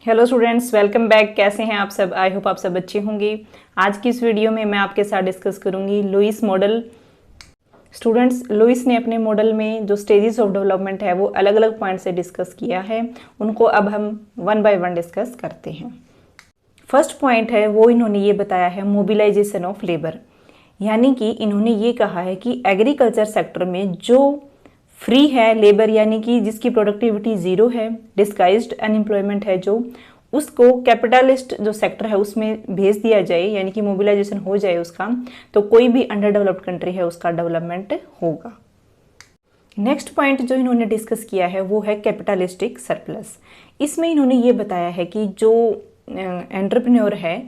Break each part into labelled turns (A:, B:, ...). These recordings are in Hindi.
A: Hello students, welcome back. कैसे हैं आप सब? आई होप आप सब अच्छे होंगे। आज की इस वीडियो में मैं आपके साथ डिस्कस करूंगी लुईस मॉडल। स्टूडेंट्स, लुईस ने अपने मॉडल में जो स्टेजेस ऑफ डेवलपमेंट है वो अलग अलग पॉइंट से डिस्कस किया है। उनको अब हम वन बाय वन डिस्कस करते हैं। फर्स्ट पॉइंट है वो इन्होंने ये बताया है मोबिलाइजेशन ऑफ लेबर, यानी कि इन्होंने ये कहा है कि एग्रीकल्चर सेक्टर में जो फ्री है लेबर, यानी कि जिसकी प्रोडक्टिविटी ज़ीरो है, डिस्गाइज्ड अनएम्प्लॉयमेंट है, जो उसको कैपिटलिस्ट जो सेक्टर है उसमें भेज दिया जाए, यानी कि मोबिलाइजेशन हो जाए उसका, तो कोई भी अंडर डेवलप्ड कंट्री है उसका डेवलपमेंट होगा। नेक्स्ट पॉइंट जो इन्होंने डिस्कस किया है वो है कैपिटलिस्टिक सरप्लस। इसमें इन्होंने ये बताया है कि जो एंटरप्रेन्योर है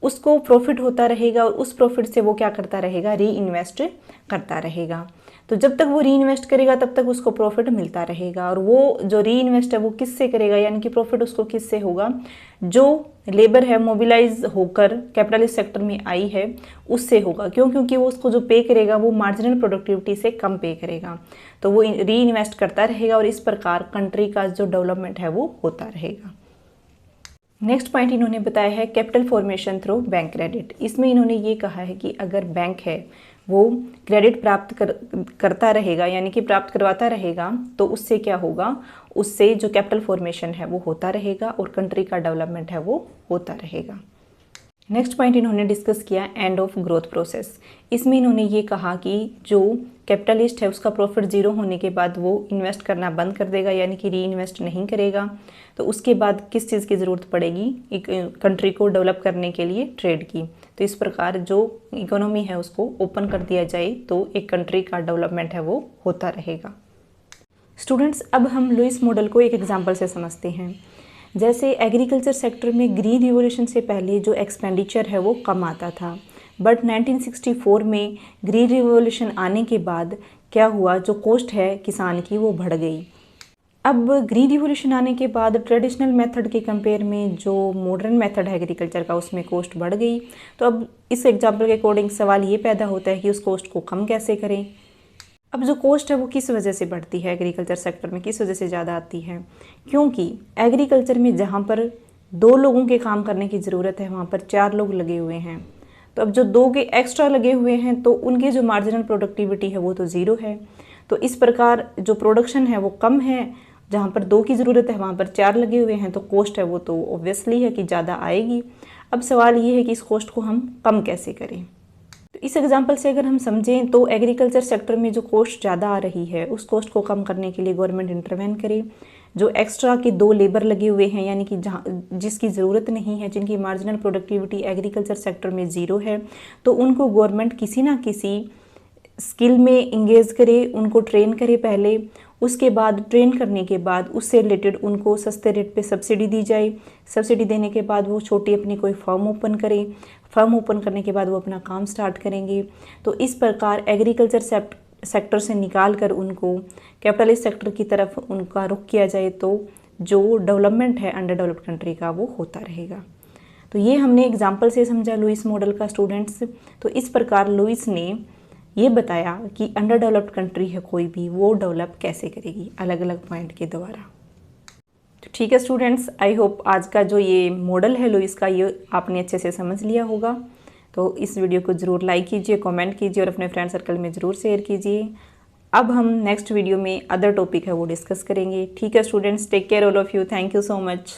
A: उसको प्रॉफिट होता रहेगा और उस प्रॉफिट से वो क्या करता रहेगा, री इन्वेस्ट करता रहेगा। तो जब तक वो री इन्वेस्ट करेगा तब तक उसको प्रॉफिट मिलता रहेगा, और वो जो री इन्वेस्ट है वो किससे करेगा, यानी कि प्रॉफिट उसको किससे होगा, जो लेबर है मोबिलाइज होकर कैपिटलिस्ट सेक्टर में आई है उससे होगा। क्यों? क्योंकि वो उसको जो पे करेगा वो मार्जिनल प्रोडक्टिविटी से कम पे करेगा, तो वो री इन्वेस्ट करता रहेगा और इस प्रकार कंट्री का जो डेवलपमेंट है वो होता रहेगा। नेक्स्ट पॉइंट इन्होंने बताया है capital formation through bank credit. इसमें इन्होंने ये कहा है कि अगर बैंक है वो क्रेडिट प्राप्त करता रहेगा, यानी कि प्राप्त करवाता रहेगा, तो उससे क्या होगा, उससे जो कैपिटल फॉर्मेशन है वो होता रहेगा और कंट्री का डेवलपमेंट है वो होता रहेगा। नेक्स्ट पॉइंट इन्होंने डिस्कस किया एंड ऑफ ग्रोथ प्रोसेस। इसमें इन्होंने ये कहा कि जो कैपिटलिस्ट है उसका प्रॉफिट जीरो होने के बाद वो इन्वेस्ट करना बंद कर देगा, यानी कि री इन्वेस्ट नहीं करेगा, तो उसके बाद किस चीज़ की ज़रूरत पड़ेगी एक कंट्री को डेवलप करने के लिए, ट्रेड की। तो इस प्रकार जो इकोनॉमी है उसको ओपन कर दिया जाए तो एक कंट्री का डेवलपमेंट है वो होता रहेगा। स्टूडेंट्स, अब हम लुईस मॉडल को एक एग्जाम्पल से समझते हैं। जैसे एग्रीकल्चर सेक्टर में ग्रीन रिवॉल्यूशन से पहले जो एक्सपेंडिचर है वो कम आता था, बट 1964 में ग्रीन रिवॉल्यूशन आने के बाद क्या हुआ, जो कॉस्ट है किसान की वो बढ़ गई। अब ग्रीन रिवॉल्यूशन आने के बाद ट्रेडिशनल मेथड के कंपेयर में जो मॉडर्न मेथड है एग्रीकल्चर का उसमें कॉस्ट बढ़ गई। तो अब इस एग्जाम्पल के अकॉर्डिंग सवाल ये पैदा होता है कि उस कॉस्ट को कम कैसे करें। अब जो कॉस्ट है वो किस वजह से बढ़ती है एग्रीकल्चर सेक्टर में, किस वजह से ज़्यादा आती है? क्योंकि एग्रीकल्चर में जहाँ पर 2 लोगों के काम करने की ज़रूरत है वहाँ पर 4 लोग लगे हुए हैं। तो अब जो 2 के एक्स्ट्रा लगे हुए हैं तो उनकी जो मार्जिनल प्रोडक्टिविटी है वो तो ज़ीरो है। तो इस प्रकार जो प्रोडक्शन है वो कम है, जहाँ पर 2 की ज़रूरत है वहाँ पर 4 लगे हुए हैं, तो कॉस्ट है वो तो ऑब्वियसली है कि ज़्यादा आएगी। अब सवाल ये है कि इस कॉस्ट को हम कम कैसे करें। तो इस एग्जांपल से अगर हम समझें तो एग्रीकल्चर सेक्टर में जो कॉस्ट ज़्यादा आ रही है उस कॉस्ट को कम करने के लिए गवर्नमेंट इंटरवेन करे। जो एक्स्ट्रा के 2 लेबर लगे हुए हैं, यानी कि जहाँ जिसकी ज़रूरत नहीं है, जिनकी मार्जिनल प्रोडक्टिविटी एग्रीकल्चर सेक्टर में ज़ीरो है, तो उनको गवर्नमेंट किसी ना किसी स्किल में इंगेज करे, उनको ट्रेन करे पहले। उसके बाद ट्रेन करने के बाद उससे रिलेटेड उनको सस्ते रेट पे सब्सिडी दी जाए। सब्सिडी देने के बाद वो छोटी अपनी कोई फर्म ओपन करें। फर्म ओपन करने के बाद वो अपना काम स्टार्ट करेंगे। तो इस प्रकार एग्रीकल्चर सेक्टर से निकाल कर उनको कैपिटलिस्ट सेक्टर की तरफ उनका रुख किया जाए, तो जो डेवलपमेंट है अंडर डेवलप्ड कंट्री का वो होता रहेगा। तो ये हमने एग्जाम्पल से समझा लुईस मॉडल का स्टूडेंट्स। तो इस प्रकार लुईस ने ये बताया कि अंडर डेवलप्ड कंट्री है कोई भी, वो डेवलप कैसे करेगी अलग अलग पॉइंट के द्वारा। तो ठीक है स्टूडेंट्स, आई होप आज का जो ये मॉडल है लुईस का ये आपने अच्छे से समझ लिया होगा। तो इस वीडियो को ज़रूर लाइक कीजिए, कमेंट कीजिए और अपने फ्रेंड सर्कल में ज़रूर शेयर कीजिए। अब हम नेक्स्ट वीडियो में अदर टॉपिक है वो डिस्कस करेंगे। ठीक है students, take care all of you, thank you so much.